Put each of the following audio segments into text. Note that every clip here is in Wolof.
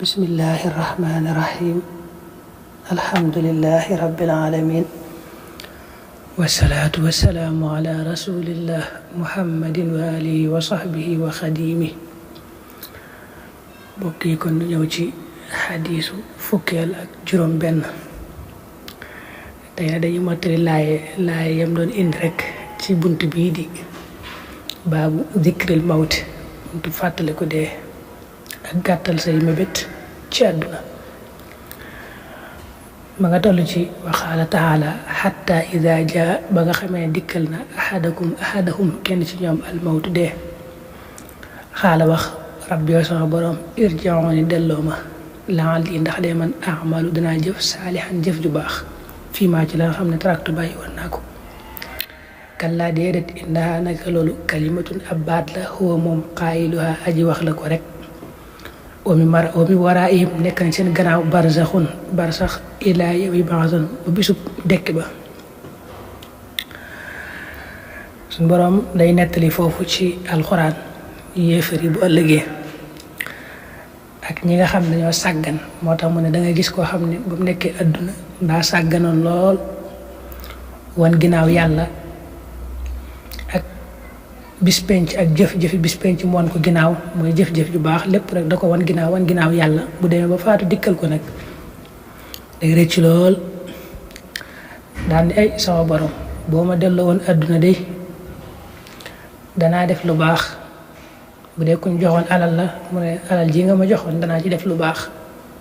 bismillahi irrahmani irrahim alhamdulilahi rabbil alamin wasalaatu wasalaamu ala rasulillah muhammadin wa alihi wa sahbihi wa xadimi. bokk yi kon ñëw ci xadiisu fukkeel ak juróom benn. tey dañu mottali laaye yam doon indi rek ci bunt bii di baabu zikril mawti, buntu fàttale ko dee ak gàttal say mébét ci àdduna. ma nga toll ci waxaala taala xatta ida jaa, ba nga xamee dikkal na ahadahum kenn ci ñoom almawtu dee. xaala wax rabbi yow sama borom irji'uuni delloo ma la'allii ndax de man a'malu danaa jëf saalihan jëf ju baax fii maa ci la nga xam ne taraktu bàyyi woon naa ko. kallaa déedéet innahaa naka loolu kalimatun ab baat la huwa moom qaa'iluhaa aji wax la ko rek. wa min waraa'ihim nekk na seen gannaaw barsax ilaa yawmi yub'asuun ba bisub dekk ba. suñ boroom day nettali foofu ci alxuraan yéefar yi bu ëllëgee ak ñi nga xam ne ñoo sàggan. moo tax mu ne dangay gis koo xam ne ba mu nekkee àdduna daa sàgganoon lool wan ginnaaw yàlla ak bis penc ak jëf-jëfi bis penc mu wan ko ginnaaw, mooy jëf-jëf ju baax lépp rek da ko wan ginnaaw yàlla. bu demee ba faatu dikkal ko nag day rëcc lool daal ni ay sama borom boo ma delloo woon àdduna day danaa def lu baax. bu dee kuñ joxoon alal la mu ne alal ji nga ma joxoon danaa ci def lu baax.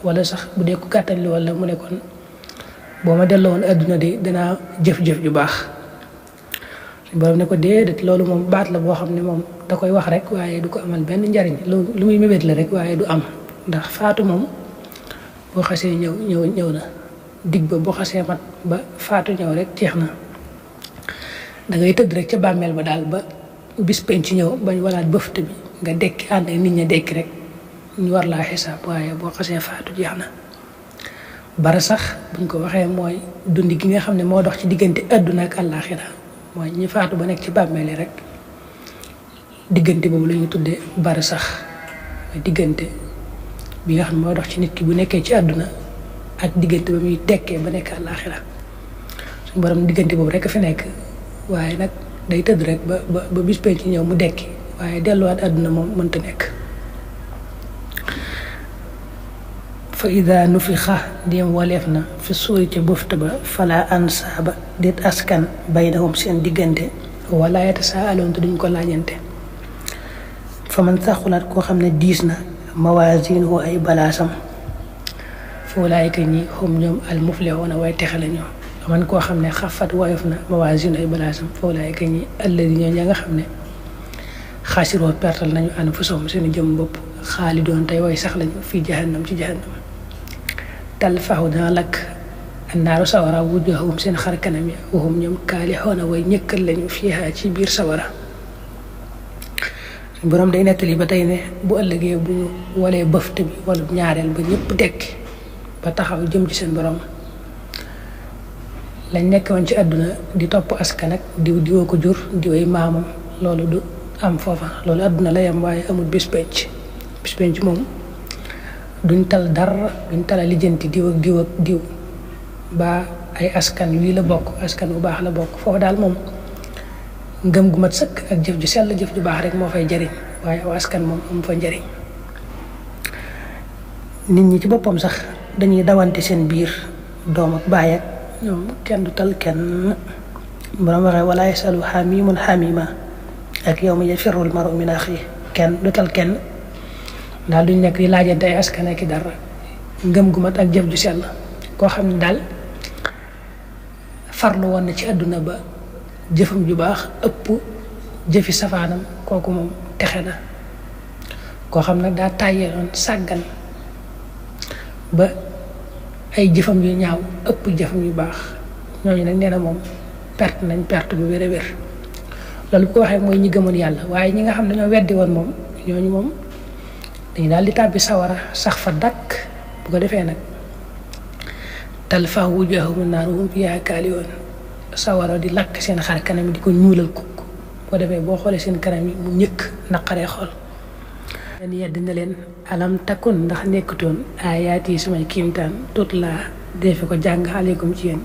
wala sax bu dee ku gàttal li wala mu ne kon boo ma delloo woon àdduna de danaa jëf-jëf ju baax. suñu borom ne ko déedéet, loolu moom baat la boo xam ne moom da koy wax rek waaye du ko amal benn njariñ. lu muy mébét la rek waaye du am, ndax faatu moom boo xasee ñëw na. dig ba boo xasee mat ba faatu ñëw rek jeex na. da ngay tëdd rek ca bàmmeel ba daal ba bis penc ñëw bañ walaat bëfte bi nga dekki ànd ak nit ña dekki rek ñu war laa xisaab. waaye boo xasee faatu jeex na. bara sax buñ ko waxee mooy dundi gi nga xam ne moo dox ci diggante àdduna ak àllaaxira, mooy ñi faatu ba nekk ci bàmmeel yi rek diggante boobu la ñuy tuddee bara sax. mooy diggante bi nga xam ne moo dox ci nit ki bu nekkee ci àdduna ak diggante ba muy tekkee ba nekk àllaaxira. suñu borom diggante boobu rek a fi nekk, waaye nag day tëdd rek ba bis penc ci ñëw mu dekki, waaye delluwaat àdduna moom mënta nekk. fa ida nufixa ndéem waleef na fi suuri ca bufta ba fala ansaaba déet askan baynahum seen diggante wala yatasaaluun te duñ ko laajante. fa man saxulaat koo xam ne diis na mawaasiinuhu ay balaasam fa ulaayika ñi hum ñoom al muflixuuna way texe la ñoom. man koo xam ne xafat woyof na mawaasiinu ay balaasam fa ulaayika ñi alladi ñoo ña nga xam ne xaasiroo pertal nañu anfusahum seen jëm bopp xaalidoon tey way sax lañu fii jahannam ci jahannam. talfahu dana lakk annaaru sawara wujuhahum seen xar kanam ya wahum ñoom kaalixoona way ñëkkal lañu fiihaa ci biir sawara. boroom day nettali ba tey ne bu ëllëgee bu ñu walee bëfte bi wala ñaareel ba ñëpp dekki ba taxaw jëm ci seen borom, lañ nekk woon ci àdduna di topp askan ak diwoo ko jur diwee maamam, loolu du am foofa. loolu àdduna la yam waaye amul bis penc moom duñ tal dara, duñ tala lijjanti diw ak diw ba ay askan lii la bokk, askan bu baax la bokk. foofu daal moom ngëm gu mat sëkk ak jëf ju sell, jëf ju baax rek moo fay jariñ, waaye aw askan moom amu fa njariñ. nit ñi ci boppam sax dañuy dawante seen biir, doom ak baay ak ñoom kenn du tal kenn. borom waxee wala yasalu xamimun xamima ak yawma yafirru al-mar'u min axiihi, kenn du tal kenn daal duñ nekk di laajante ay askan ak i dara. ngëm gu mat ak jëf ju sell, koo xam ne daal farlu woon na ci àdduna ba jëfam ju baax ëpp jëfi safaanam, kooku moom texe na. koo xam nag daa tàyyeeloon sàggan ba ay jëfam yu ñaaw ëpp jëfam yu baax, ñooñu nag nee na moom perte nañ perte bu wér a wér. loolu bu ko waxee mooy ñi gëmoon yàlla, waaye ñi nga xam ne ñoo weddi woon moom ñooñu moom dañu daal di tàbbi sawara sax fa dakk. bu ko defee nag talfahu wujuuhahum naar wa hum fiihaa kaalihuun, sawara di lakk seen xar kanam di ko ñuulal kukk. bu ko defee boo xoolee seen kanam yi mu ñëkk naqaree xool. leen yedd na leen alam takun ndax nekkutoon aayaat yi samay kiimtaan tut laa defe ko jàng aleykum ci yéen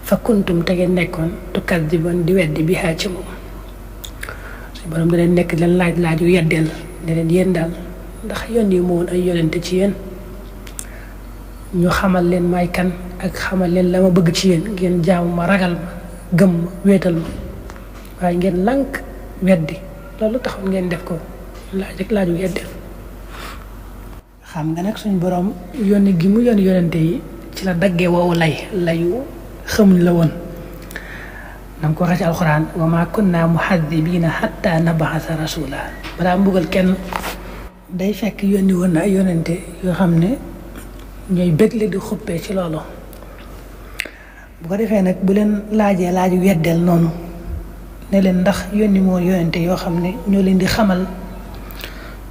fa kuntum te ngeen nekkoon tukadiboon di weddi bi xaa ci moom suñu borom da leen nekk leen laaj yu yeddeel ne leen yéen daal ndax yónni moo woon ay yonente ci yéen ñu xamal leen may kan ak xamal leen la ma bëgg ci yéen ngeen jaamu ma ragal ma gëm ma wéetal ma waaye ngeen lànk weddi loolu taxoon ngeen def ko laaju yeddeel xam nga nag suñ borom yónni gi mu yónni yonente yi ci la daggee woowu layu xamuñ la woon nam ko waxee ci alxuraan wa ma kunna muhaddibiina hatta nab'atha rasula balaa mbugal kenn day fekk yónni woon na ay yonente yoo xam ne ñooy bégle di xuppee ci loolu bu ko defee nag bu leen laajee laaju weddeel noonu ne leen ndax yónni moo yonente yoo xam ne ñoo leen di xamal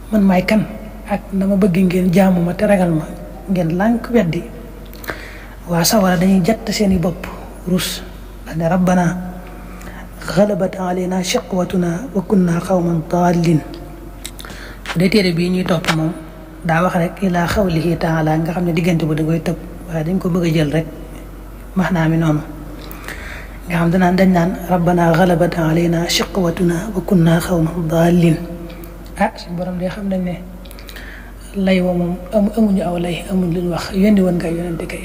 man maay kan ak na ma bëgg ngeen jaamu ma te ragal ma ngeen lànk weddi waa sawara dañuy jatt seeni bopp rus ne rabbana xalabat alayna shiqwatuna wa kunna qawman dallin bu dee téere bii ñuy topp moom daa wax rek ilaa xawlihi taala nga xam ne diggante bu da koy tëb waaye dañ ko bëgg a jël rek maxnaa mi noonu nga xam dañ naan rabbana xalabat alayna shiqwatuna wa kunna qawman dallin suñu borom de xam nañ ne lay wa moom amuñu aw lay amuñ luñ wax yónni woon nga yonente kay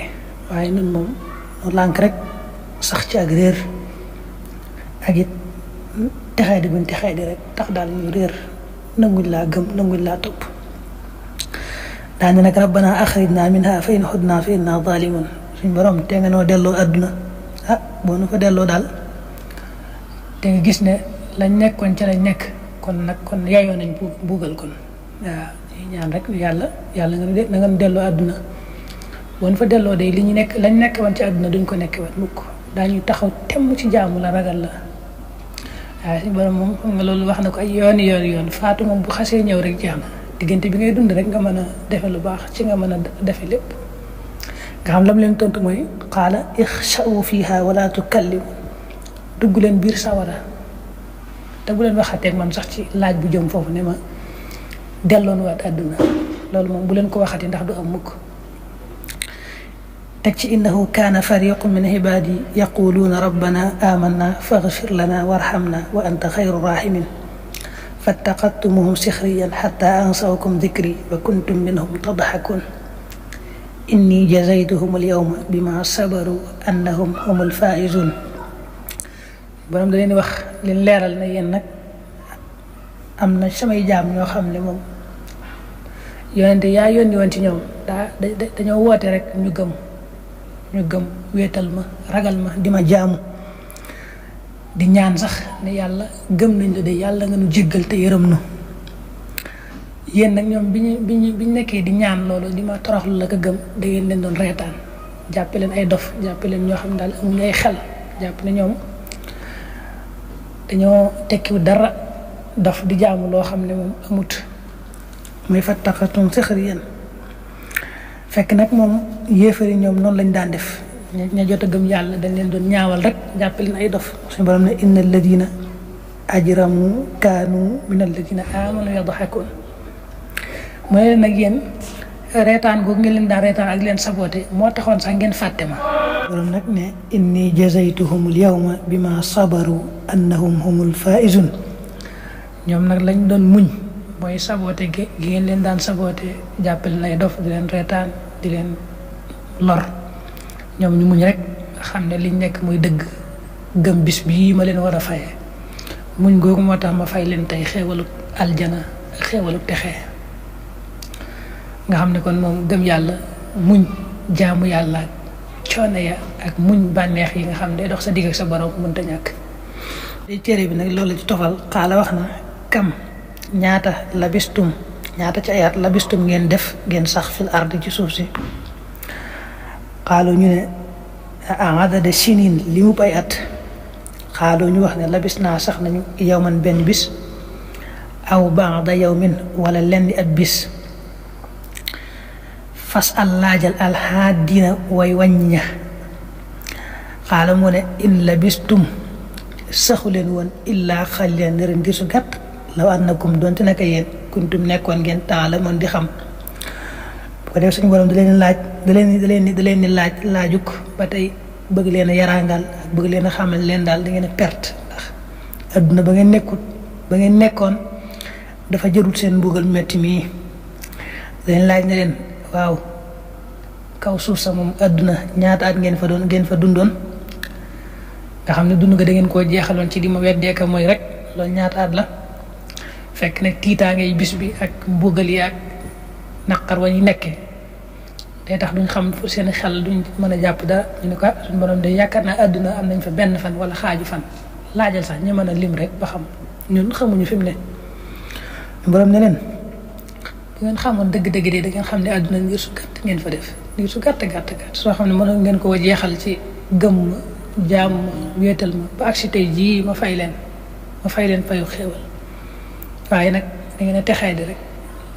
waaye nun moom nu lànk rek sax ci ak réer ak it texee di buñ texee di rek tax daal ñu réer nanguñ laa gëm nanguñ laa topp daane nag rabbana axrijna minha fa in xudna fa inna zalimun suñ borom te nga noo delloo àdduna boo nu fa delloo daal te nga gis ne lañ nekkoon ca lañ nekk kon yaayoo nañ buugal kon waaw ñaan rek yàlla nga nga delloo àdduna boo nu fa delloo de li ñu nekk lañ nekk woon ci àdduna duñ ko nekk woon mukk daañu taxaw temm ci jaamu la ragal la waaye suñu borom moom xam nga loolu wax na ko ay yoon faatu moom bu xasee ñëw rek jeex na diggante bi ngay dund rek nga mën a defe lu baax ci nga mën a defe lépp nga xam lam leen tontu mooy qaala ixsha'u fiha wala tukallimu dugg leen biir sawara te bu leen waxateeg man sax ci laaj bu jëm foofu ne ma delloon waat àdduna loolu moom bu leen ko waxati ndax du am mukk teg ci innahu kaana fariqun min ibaadi yaquluuna rabbana amanna faghfir lana warhamna wa anta xayru rahimin fattaqadtumuhum sixriyan xatta ansawkum dikri wa kuntum minhum tadxakun inni jazaytuhum alyawma bima sabaru annahum humul faizun borom da leen wax leen leeral na yéen nag am na samay jaam ñoo xam ne moom yonente yaa yónni woon ci ñoom dañoo woote rek ñu gëm wéetal ma ragal ma di ma jaamu di ñaan sax ne yàlla gëm nañ la de yàlla nga nu jéggal te yërëm nu yéen nag ñoom bi ñu nekkee di ñaan loolu di ma toroxlu la ko gëm da ngeen leen doon reetaan jàppe leen ay dof jàppe leen ñoo xam ne daal amuñu ay xel jàpp ne ñoom dañoo tekkiwu dara dof di jaamu loo xam ne moom amut muy fattaqatum sixriyan fekk nag moom yéefari ñoom noonu lañ daan def ña jot a gëm yàlla dañ leen doon ñaawal rek jàppe leen ay dof suñu borom ne inna alladina ajramu kaanu min alladina amanu yadxakun mu ne leen nag yéen reetaan googu ngeen leen daan reetaan ak leen saboté moo taxoon sax ngeen fàtte ma borom nag ne inni jazaytuhum alyawma bima sabaru annahum humul faizun ñoom nag lañ doon muñ mooy saboté gi ngeen leen daan saboté jàppe leen ay dof di leen reetaan di leen lor ñoom ñu muñ rek xam ne liñ nekk muy dëgg gëm bis bii ma leen war a faye muñ googu moo tax ma fay leen tey xéewalu aljana xéewalu texe nga xam ne kon moom gëm yàlla muñ jaamu yàlla coono ya ak muñ bànneex yi nga xam ne day dox sa digg ak sa borom mënta ñàkk day téere bi nag loolu ci tofal xaala wax na kam ñaata labistum ñaata ci ayaat labistum ngeen def ngeen sax fil ardi ci suuf si xaalu ñu ne adada sinin li mu ay at xaalu ñu wax ne labis naa sax nañu yawman benn bis aw ba'da yawmin wala lenn ab bis fas al laajal alhaadina way wàñña xaala mu ne in labistum saxu leen woon illaa xalilan ren ngir su gàtt law annakum doonte naka yéen kuntum nekkoon ngeen taala mën di xam. bu ko def suñu borom da leen di laaj laajuk ba tey bëgg leen a yaraangal ak bëgg leen a xamal leen daal da ngeen a perte ndax adduna ba ngeen nekkoon dafa jërul seen mbugal metti mii. leen laaj ne leen waaw kaw suuf sa moom adduna ñaata at ngeen fa dundoon nga xam ne dund nga da ngeen koo jeexaloon ci di ma weddeeka mooy rek loolu ñaata at la. fekk nag tiitaangay bis bi ak mbugal yi ak naqar wa ñu nekkee day tax duñ xam fu seen xel duñ mën a jàpp dara. ñu ne ko suñu borom de yaakaar naa àdduna am nañ fa benn fan wala xaaju fan laajal sax ñu mën a lim rek ba xam ñun xamuñu fi mu ne. borom ne leen bu ngeen xamoon dëgg-dëgg de da ngeen xam ne àdduna ngir su gàtt ngeen fa def ngir su gàtt soo xam ne mënoon ngeen koo jeexal ci gëm ma jaam ma wéetal ma ba agsi tey jii ma fay leen fayu xéewal. waaye nag da ngeen a texee di rek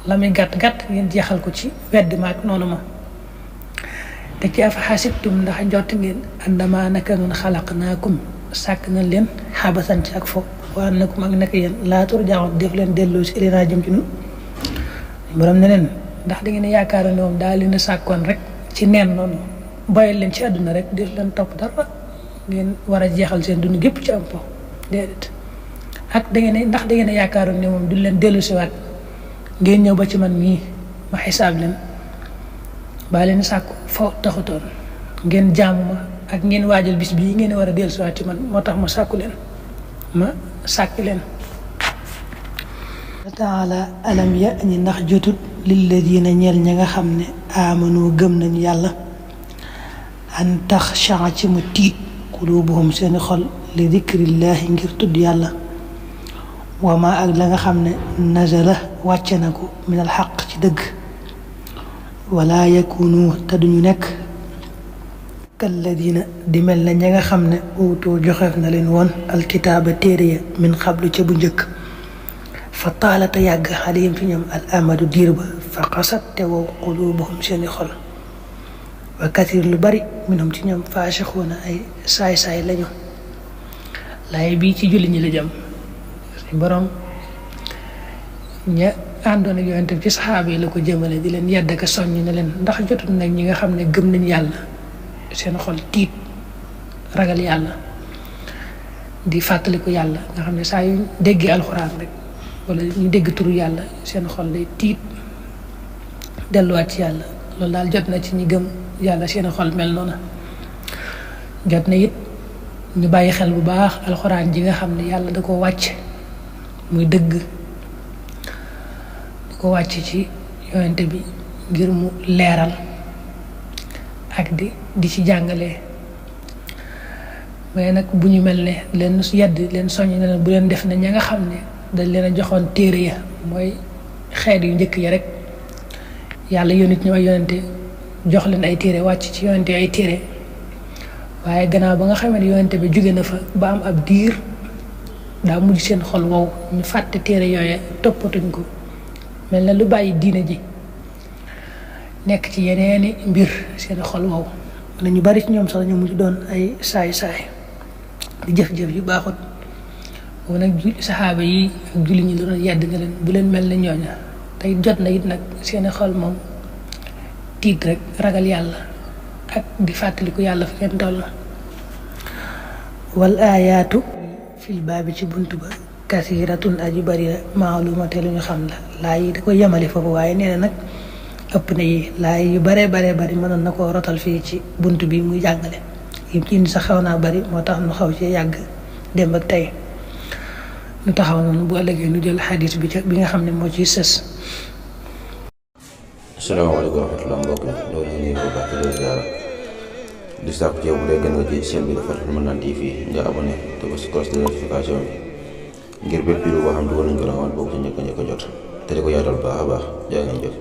la muy gàtt ngeen jeexal ko ci wedd ma ak noonu ma te ci afa xasibtum ndax jot ngeen annama naka noonu xalaqnaakum sàkk nañ leen xabasan ci ak fo wa annakum ak naka yéen laa turja'uun def leen delloo si ilayna jëm ci ñun. borom ne leen ndax da ngeen a yaakaar ne moom daal leen a sàkkoon rek ci neen noonu boyal leen ci àdduna rek def leen topp dara ngeen war a jeexal seen dund gépp ci am po déedéet. ak ndax da ngeen a yaakaaroon ne moom duñ leen dellu siwaat ngeen ñëw ba ci man mii ma xisaab leen baa leen sàkku foo taxutoon ngeen jaamu ma ak ngeen waajal bis bii ngeen war a dellu siwaat ci man moo tax ma sàkku leen ma sàkki leen. taala alam ya ñi ndax jotut lilladina ñeel ña nga xam ne amanu gëm nañu yàlla an taxshaa ci mu tiit qulubuhum seeni xol li dikrillaahi ngir tudd yàlla wama ak la nga xam ne nazala wàcce na ko min al xaq ci dëgg wala yakunu te duñu nekk kalladina di mel na ña nga xam ne uutoo joxeef na leen woon alkitaaba téere ya min xablu ca bu njëkk fa taalata yàgg xalihim ci ñoom al amadu diir ba fa xasat te wow qulubuhum seeni xol wa kathir lu bari minhum ci ñoom faasixuuna ay saay-saay lañu. laay bii ci julli ñi la jëm borom ña àndoon ak yonent bi ci saxaaba yi la ko jëmale di leen yedd ak soññ ne leen ndax jotul nag ñi nga xam ne gëm nañ yàlla seen xol tiit ragal yàlla di fàttaliku yàlla nga xam ne saa yu déggee alxuraan rek wala ñu dégg turu yàlla seen xol day tiit delluwaat ci yàlla. loolu daal jot na ci ñi gëm yàlla seen xol mel noonu. jot na it ñu bàyyi xel bu baax alxuraan ji nga xam ne yàlla da ko wàcc muy dëgg da ko wàcc ci yonente bi ngir mu leeral ak di ci jàngale. mais nag bu ñu mel ne leen yedd leen soññ ne leen bu leen def ne ña nga xam ne dañ leen a joxoon téere ya mooy xeet yu njëkk ya rek yàlla yónit ñu ay yonente jox leen ay téere wàcc ci yonente ay téere waaye gannaaw ba nga xamee ne yonente bi jóge na fa ba am ab diir daa mujj seen xol wow ñu fàtte téere yooye toppatuñ ko mel na lu bàyyi diine ji nekk ci yeneeni mbir seen xol wow na ñu bari ci ñoom sax ñu mujj doon ay saay-saay di jëf-jëf yu baaxut. woon nag saxaaba yi ak julli ñi la doon yedd nga leen bu leen mel ne ñooña tey jot na it nag seeni xol moom tiit rek ragal yàlla ak di fàttaliku yàlla fi ngeen toll. wal aayaatu fil baabi ci bunt ba kasiratun aji bari la maalumate lu ñu xam la laay yi da ko yemale foofu waaye nee na nag ëpp na yi laay yu baree bari mënoon na koo rotal fii ci bunt bi muy jàngale yim ci indi sax xaw naa bari moo tax nu xaw ci yàgg démb ak tey nu taxaw noonu bu ëllëgee nu jël xadis bi nga xam ne moo ciy sës. asalaamaaleykum wa rahmatulah mbokk mi loolu ñu ngi ko baax di ziara di sàkku ci yow bu dee gën nga ci chaîne bi Fathul Mannan TV nga abonné te ba si cloche de notification bi ngir bépp vidéo boo xam ne dugal nañ ko rawal boobu ci njëkk a jot te di ko yaatal baax a baax jaa ngeen jëf.